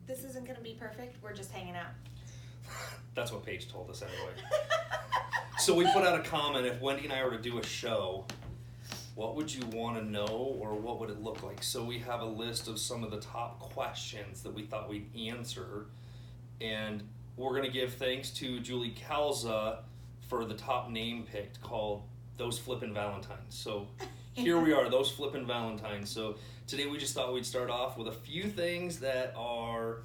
this isn't going to be perfect. We're just hanging out. That's what Paige told us anyway. So we put out a comment, if Wendy and I were to do a show, what would you want to know or what would it look like? So we have a list of some of the top questions that we thought we'd answer. And we're going to give thanks to Julie Calza for the top name picked called Those Flippin' Valentines. So here we are, Those Flippin' Valentines. So today we just thought we'd start off with a few things that are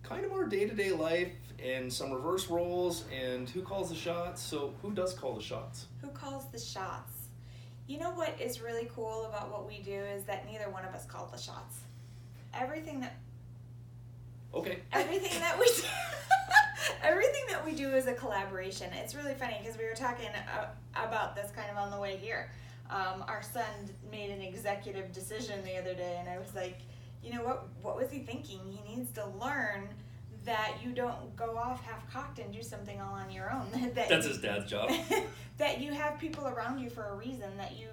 kind of our day-to-day life and some reverse roles and who calls the shots. So who does call the shots? Who calls the shots? You know what is really cool about what we do is that neither one of us call the shots. Everything that we do, everything that we do is a collaboration. It's really funny because we were talking about this kind of on the way here. Our son made an executive decision the other day, and I was like, you know what was he thinking? He needs to learn that you don't go off half-cocked and do something all on your own. That's his dad's job. That you have people around you for a reason, that you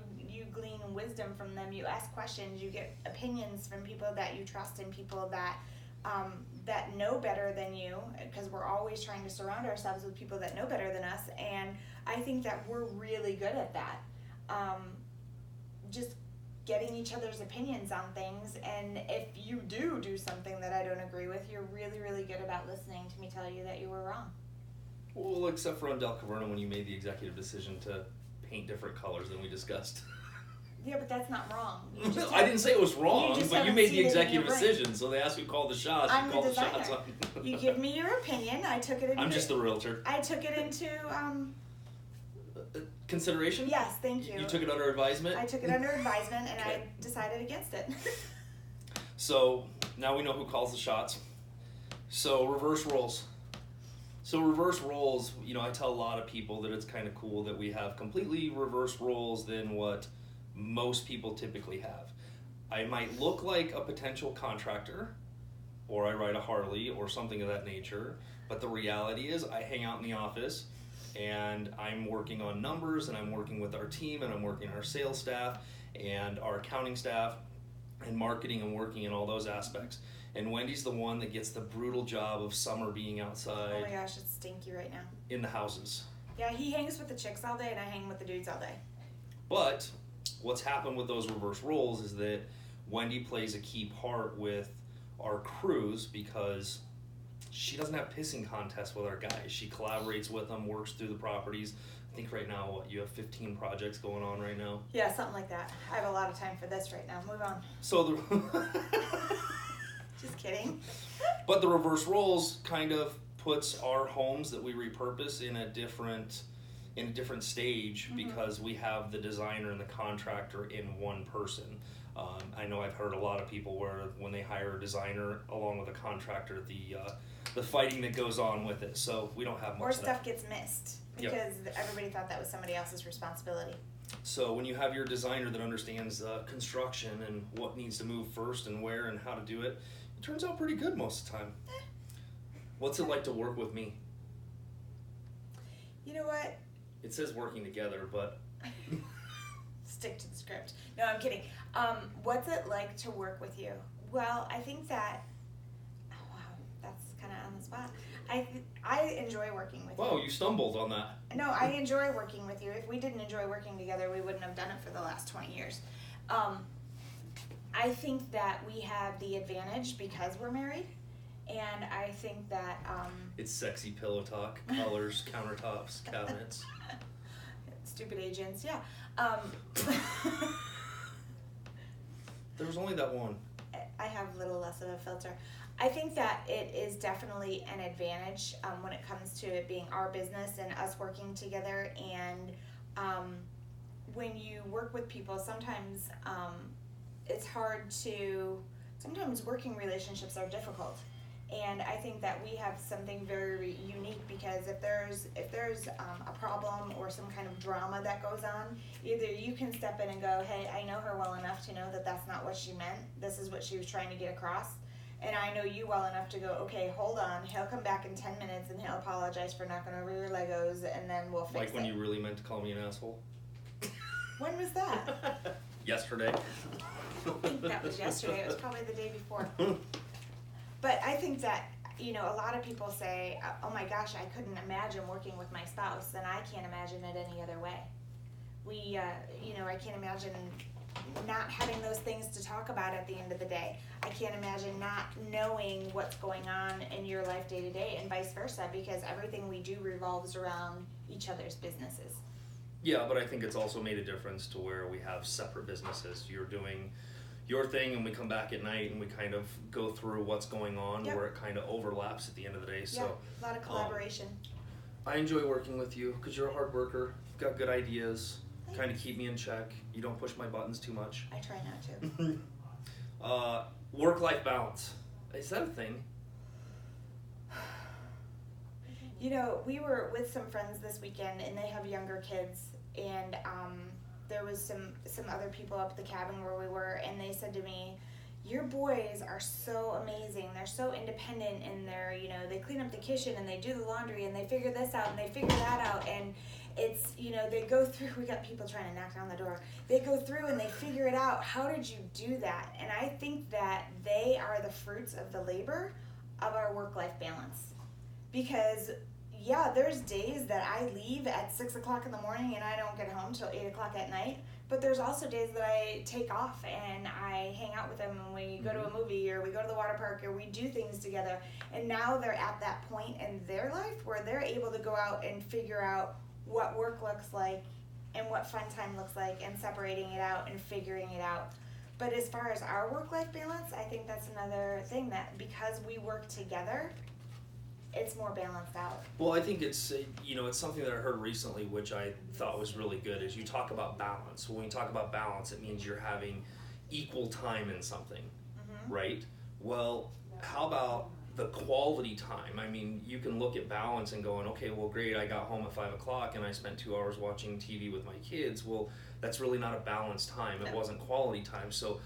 glean wisdom from them, you ask questions, you get opinions from people that you trust and people that know better than you, because we're always trying to surround ourselves with people that know better than us, and I think that we're really good at that. Just getting each other's opinions on things, and if you do something that I don't agree with, you're really, really good about listening to me tell you that you were wrong. Well, except for on Del Caverna when you made the executive decision to paint different colors than we discussed. Yeah, but that's not wrong. I didn't say it was wrong, but you made the executive brain. decision, so they asked who called the shots. I'm you called the designer. The shots on. You give me your opinion, I took it into... I'm just the realtor. I took it into... Consideration? Yes, thank you. You took it under advisement? I took it under advisement, and Okay. I decided against it. So, now we know who calls the shots. So, reverse roles. So, reverse roles, I tell a lot of people that it's kind of cool that we have completely reverse roles than what most people typically have. I might look like a potential contractor, or I ride a Harley, or something of that nature, but the reality is I hang out in the office, and I'm working on numbers, and I'm working with our team, and I'm working our sales staff, and our accounting staff, and marketing, and working in all those aspects. And Wendy's the one that gets the brutal job of summer being outside. Oh my gosh, it's stinky right now. In the houses. Yeah, he hangs with the chicks all day, and I hang with the dudes all day. But what's happened with those reverse roles is that Wendy plays a key part with our crews because she doesn't have pissing contests with our guys. She collaborates with them, works through the properties. I think right now, you have 15 projects going on right now? Yeah, something like that. I have a lot of time for this right now. Move on. So Just kidding. But the reverse roles kind of puts our homes that we repurpose in a different stage because we have the designer and the contractor in one person. I know I've heard a lot of people where when they hire a designer along with a contractor, the fighting that goes on with it. So we don't have much Or of that. stuff gets missed because everybody thought that was somebody else's responsibility. So when you have your designer that understands construction and what needs to move first and where and how to do it, it turns out pretty good most of the time. What's it like to work with me? You know what? It says working together, but... Stick to the script. No, I'm kidding. What's it like to work with you? Well, I think that... Oh, wow, that's kind of on the spot. I enjoy working with you. Wow, you stumbled on that. No, I enjoy working with you. If we didn't enjoy working together, we wouldn't have done it for the last 20 years. I think that we have the advantage because we're married, and I think that... It's sexy pillow talk, colors, countertops, cabinets. Stupid agents, yeah. There was only that one. I have a little less of a filter. I think that it is definitely an advantage when it comes to it being our business and us working together. And when you work with people, sometimes it's hard to, sometimes working relationships are difficult. And I think that we have something very unique because if there's a problem or some kind of drama that goes on, either you can step in and go, hey, I know her well enough to know that that's not what she meant. This is what she was trying to get across. And I know you well enough to go, okay, hold on. He'll come back in 10 minutes and he'll apologize for knocking over your Legos and then we'll fix it. Like when you really meant to call me an asshole? When was that? Yesterday. I don't think that was yesterday. It was probably the day before. But I think that, you know, a lot of people say, oh my gosh, I couldn't imagine working with my spouse, and I can't imagine it any other way. You know, I can't imagine not having those things to talk about at the end of the day. I can't imagine not knowing what's going on in your life day to day, and vice versa, because everything we do revolves around each other's businesses. Yeah, but I think it's also made a difference to where we have separate businesses. You're doing your thing, and we come back at night and we kind of go through what's going on, Yep. where it kind of overlaps at the end of the day. So yeah, a lot of collaboration. I enjoy working with you because you're a hard worker. You've got good ideas. Thanks. Kind of keep me in check. You don't push my buttons too much. I try not to. Work-life balance. Is that a thing? You know, we were with some friends this weekend, and they have younger kids, and there was some other people up at the cabin where we were, and they said to me, your boys are so amazing. They're so independent, and they're, you know, they clean up the kitchen, and they do the laundry, and they figure this out, and they figure that out, and it's, you know, they go through, we got people trying to knock down the door. They go through and they figure it out. How did you do that? And I think that they are the fruits of the labor of our work-life balance. Because, yeah, there's days that I leave at 6 o'clock in the morning and I don't get home till 8 o'clock at night. But there's also days that I take off and I hang out with them, and we go to a movie, or we go to the water park, or we do things together. And now they're at that point in their life where they're able to go out and figure out what work looks like and what fun time looks like, and separating it out and figuring it out. But as far as our work-life balance, I think that's another thing, that because we work together, it's more balanced out. Well, I think it's, you know, it's something that I heard recently, which I thought was really good, is you talk about balance. When we talk about balance, it means you're having equal time in something, right? Well, how about the quality time? I mean, you can look at balance and going, okay, well, great, I got home at 5 o'clock and I spent 2 hours watching TV with my kids. Well, that's really not a balanced time. It wasn't quality time. So,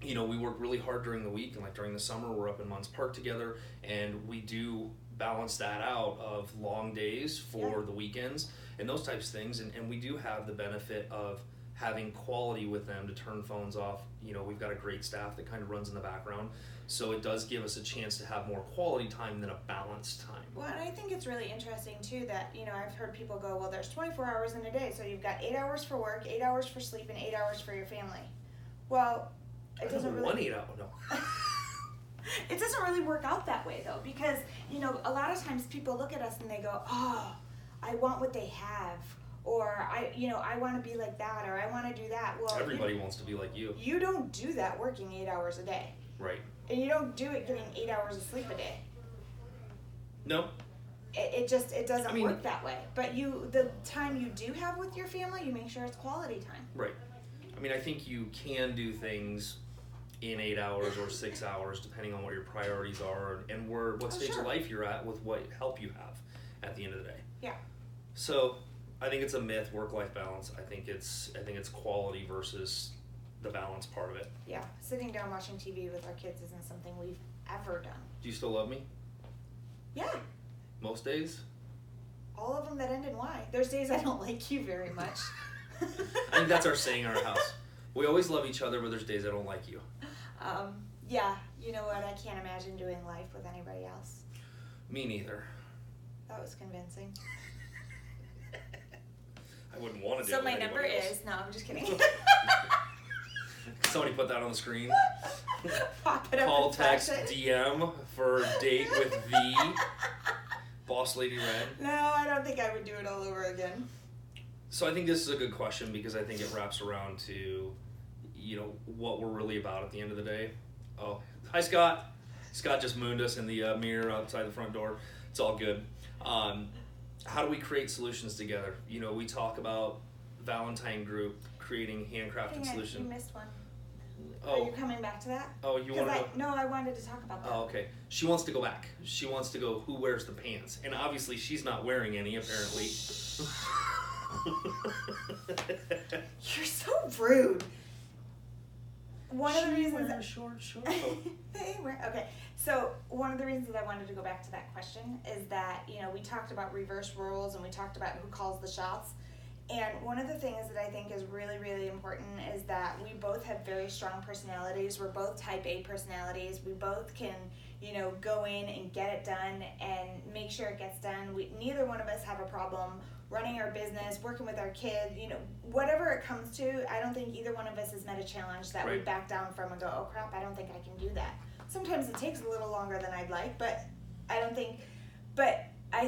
you know, we work really hard during the week, and like during the summer, we're up in Munns Park together, and we do balance that out of long days for the weekends and those types of things. And we do have the benefit of having quality with them to turn phones off. You know, we've got a great staff that kind of runs in the background. So it does give us a chance to have more quality time than a balanced time. Well, and I think it's really interesting too that, you know, I've heard people go, well, there's 24 hours in a day, so you've got 8 hours for work, 8 hours for sleep, and 8 hours for your family. Well, it doesn't really... 1 8 hour, no. It doesn't really work out that way though, because, you know, a lot of times people look at us and they go, oh, I want what they have, or I want to be like that, or I want to do that. Well, everybody wants to be like you. You don't do that working 8 hours a day. Right. And you don't do it getting 8 hours of sleep a day. No. It doesn't work that way. But the time you do have with your family, you make sure it's quality time. Right. I mean, I think you can do things in 8 hours or 6 hours, depending on what your priorities are and what stage of life you're at with what help you have at the end of the day. Yeah. So I think it's a myth, work-life balance. I think it's quality versus the balance part of it. Yeah. Sitting down watching TV with our kids isn't something we've ever done. Do you still love me? Yeah. Most days? All of them that end in Y. There's days I don't like you very much. I think that's our saying in our house. We always love each other, but there's days I don't like you. Yeah. You know what? I can't imagine doing life with anybody else. Me neither. That was convincing. I wouldn't want to do it So with my number anybody else. is... No, I'm just kidding. Somebody put that on the screen. Pop it up. Call, and flash text, it. DM for date with the Boss Lady Red. No, I don't think I would do it all over again. So I think this is a good question, because I think it wraps around to, you know, what we're really about at the end of the day. Oh, hi Scott. Scott just mooned us in the mirror outside the front door. It's all good. How do we create solutions together? You know, we talk about Valentine Group creating handcrafted solutions. You missed one. Oh. Are you coming back to that? Oh, you want to go? No, I wanted to talk about that. Oh, okay. She wants to go back. She wants to go, who wears the pants? And obviously she's not wearing any, apparently. You're so rude. One of the reasons that short. okay. So one of the reasons I wanted to go back to that question is that, you know, we talked about reverse roles and we talked about who calls the shots. And one of the things that I think is really, really important is that we both have very strong personalities. We're both type A personalities. We both can, go in and get it done and make sure it gets done. Neither one of us have a problem running our business, working with our kids, whatever it comes to. I don't think either one of us has met a challenge that we back down from and go, oh crap, I don't think I can do that. Sometimes it takes a little longer than I'd like, but I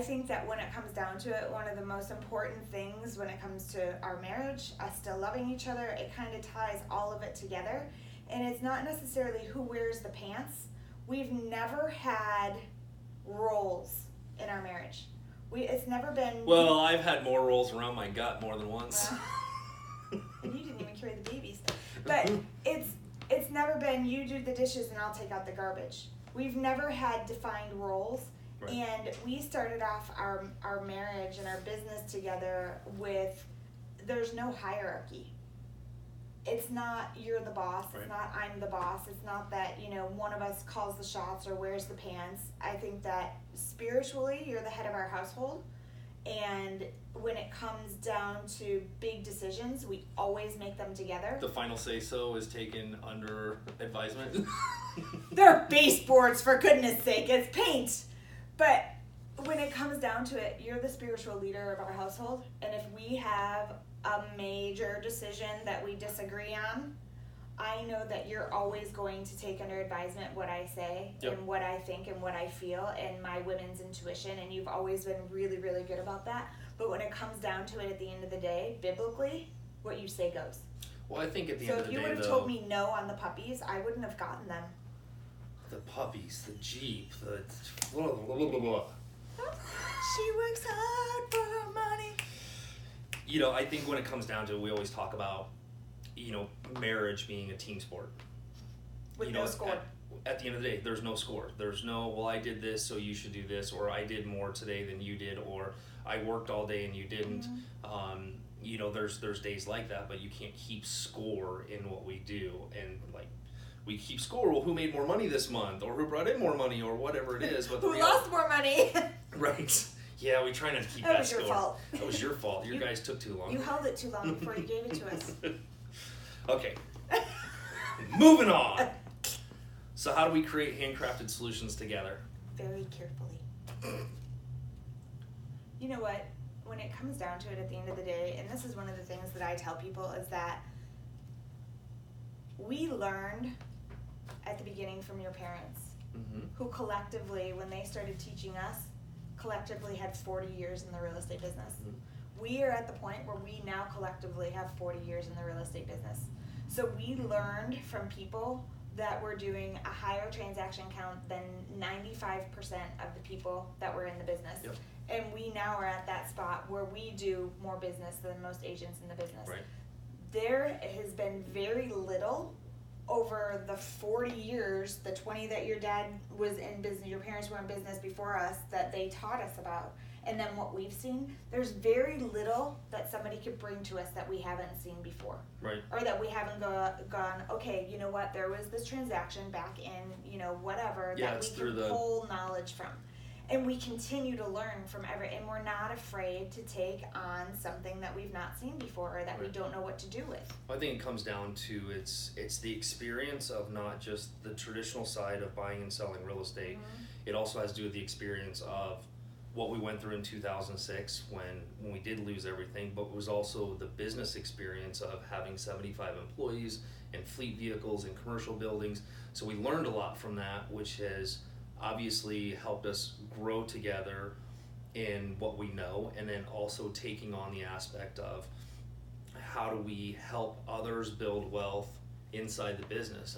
think that when it comes down to it, one of the most important things when it comes to our marriage, us still loving each other, it kind of ties all of it together. And it's not necessarily who wears the pants. We've never had roles in our marriage. It's never been... Well, I've had more rolls around my gut more than once. Well, and you didn't even carry the babies. But it's never been you do the dishes and I'll take out the garbage. We've never had defined roles. Right. And we started off our marriage and our business together with, there's no hierarchy. It's not you're the boss, right. It's not I'm the boss, it's not that, one of us calls the shots or wears the pants. I think that spiritually you're the head of our household, and when it comes down to big decisions, we always make them together. The final say-so is taken under advisement. They're baseboards, for goodness sake, it's paint. But when it comes down to it, you're the spiritual leader of our household, and if we have a major decision that we disagree on, I know that you're always going to take under advisement what I say, yep. And what I think and what I feel and my women's intuition, and you've always been really, really good about that. But when it comes down to it at the end of the day, biblically, what you say goes. Well, I think at the end of the day, So if you would have told me no on the puppies, I wouldn't have gotten them. The puppies, the Jeep, the blah, blah, blah, blah, blah. She works hard for her money. I think when it comes down to it, we always talk about, marriage being a team sport. With no score. At the end of the day, there's no score. There's no, well, I did this, so you should do this, or I did more today than you did, or I worked all day and you didn't. Mm-hmm. There's days like that, but you can't keep score in what we do. And, we keep score, well, who made more money this month, or who brought in more money, or whatever it is. But who lost more money. Right. Yeah, we try not to keep that score. That was your fault. That was your fault. You guys took too long. You held it too long before you gave it to us. Okay. Moving on. So how do we create handcrafted solutions together? Very carefully. You know what? When it comes down to it at the end of the day, and this is one of the things that I tell people, is that we learned at the beginning from your parents, mm-hmm. who collectively, when they started teaching us, collectively had 40 years in the real estate business. Mm-hmm. We are at the point where we now collectively have 40 years in the real estate business. So we learned from people that were doing a higher transaction count than 95% of the people that were in the business. Yep. And we now are at that spot where we do more business than most agents in the business. Right. There has been very little over the 40 years, the 20 that your dad was in business, your parents were in business before us, that they taught us about. And then what we've seen, there's very little that somebody could bring to us that we haven't seen before. Right. Or that we haven't gone, okay, you know what, there was this transaction back in, whatever, that we can pull knowledge from. And we continue to learn from and we're not afraid to take on something that we've not seen before or that we don't know what to do with. I think it comes down to it's the experience of not just the traditional side of buying and selling real estate. Mm-hmm. It also has to do with the experience of what we went through in 2006 when we did lose everything, but it was also the business experience of having 75 employees and fleet vehicles and commercial buildings. So we learned a lot from that, which has obviously helped us grow together in what we know, and then also taking on the aspect of how do we help others build wealth inside the business.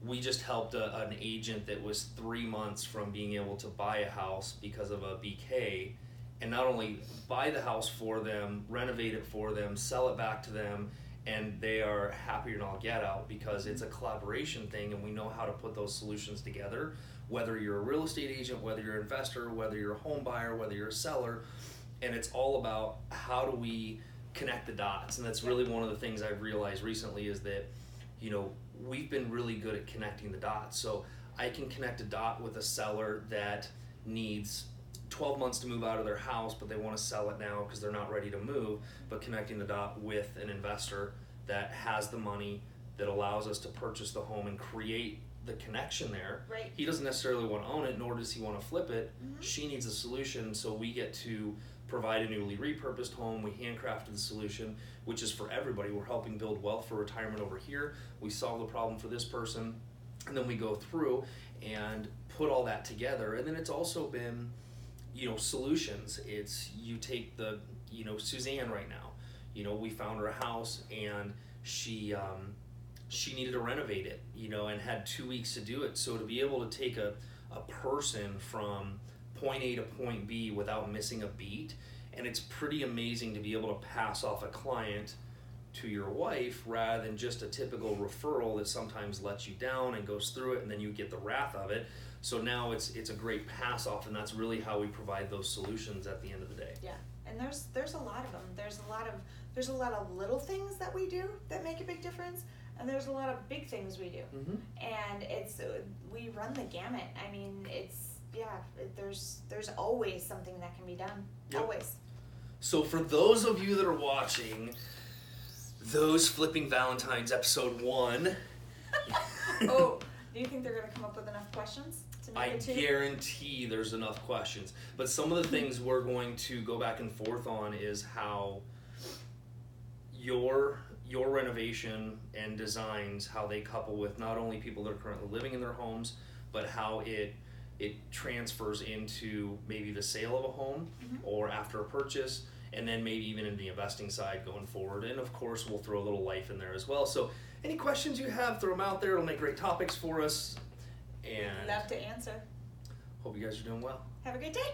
We just helped an agent that was 3 months from being able to buy a house because of a BK, and not only buy the house for them, renovate it for them, sell it back to them, and they are happier than all get out because it's a collaboration thing, and we know how to put those solutions together, whether you're a real estate agent, whether you're an investor, whether you're a home buyer, whether you're a seller. And it's all about how do we connect the dots. And that's really one of the things I've realized recently is that, we've been really good at connecting the dots. So I can connect a dot with a seller that needs 12 months to move out of their house, but they want to sell it now because they're not ready to move, but connecting the dot with an investor that has the money that allows us to purchase the home and create the connection there. Right. He doesn't necessarily want to own it, nor does he want to flip it. Mm-hmm. She needs a solution, so we get to provide a newly repurposed home. We handcrafted the solution, which is for everybody. We're helping build wealth for retirement over here. We solve the problem for this person, and then we go through and put all that together. And then it's also been, solutions. It's, you take the, Suzanne right now, we found her a house, and she needed to renovate it, and had 2 weeks to do it. So to be able to take a person from point A to point B without missing a beat, and it's pretty amazing to be able to pass off a client to your wife rather than just a typical referral that sometimes lets you down and goes through it and then you get the wrath of it. So now it's a great pass off, and that's really how we provide those solutions at the end of the day. Yeah, and there's a lot of them. There's a lot of little things that we do that make a big difference, and there's a lot of big things we do. Mm-hmm. And we run the gamut. I mean, there's always something that can be done. Yep. Always. So for those of you that are watching those Flipping Valentines episode 1, Oh, do you think they're gonna come up with enough questions to make I it 2? guarantee there's enough questions. But some of the things we're going to go back and forth on is how your renovation and designs, how they couple with not only people that are currently living in their homes, but how it transfers into maybe the sale of a home, Mm-hmm. or after a purchase, and then maybe even in the investing side going forward. And of course, we'll throw a little life in there as well. So any questions you have, throw them out there. It'll make great topics for us. And Love to answer. hope you guys are doing well. Have a great day.